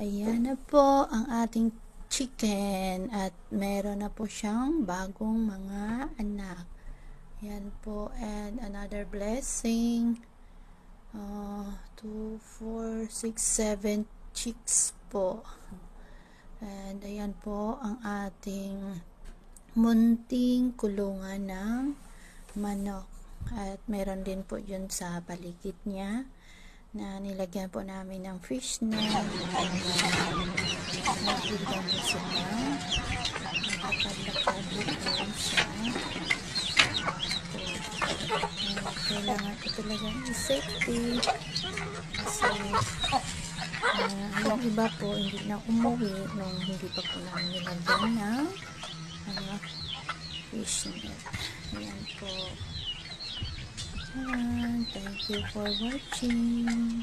Ayan na po ang ating chicken at meron na po siyang bagong mga anak. Ayan po, and another blessing. 2, 4, 6, 7 chicks po. And ayan po ang ating munting kulungan ng manok. At meron din po yun sa paligid niya na nilagyan po namin ng fish net. Nagbilang po sila. Nakapalakad po siya. Kailangan ko talagang i-safety. Kasi yung iba po hindi na umuwi nung hindi pa po namin nilagyan ng fish net. Ayan po. Thank you for watching.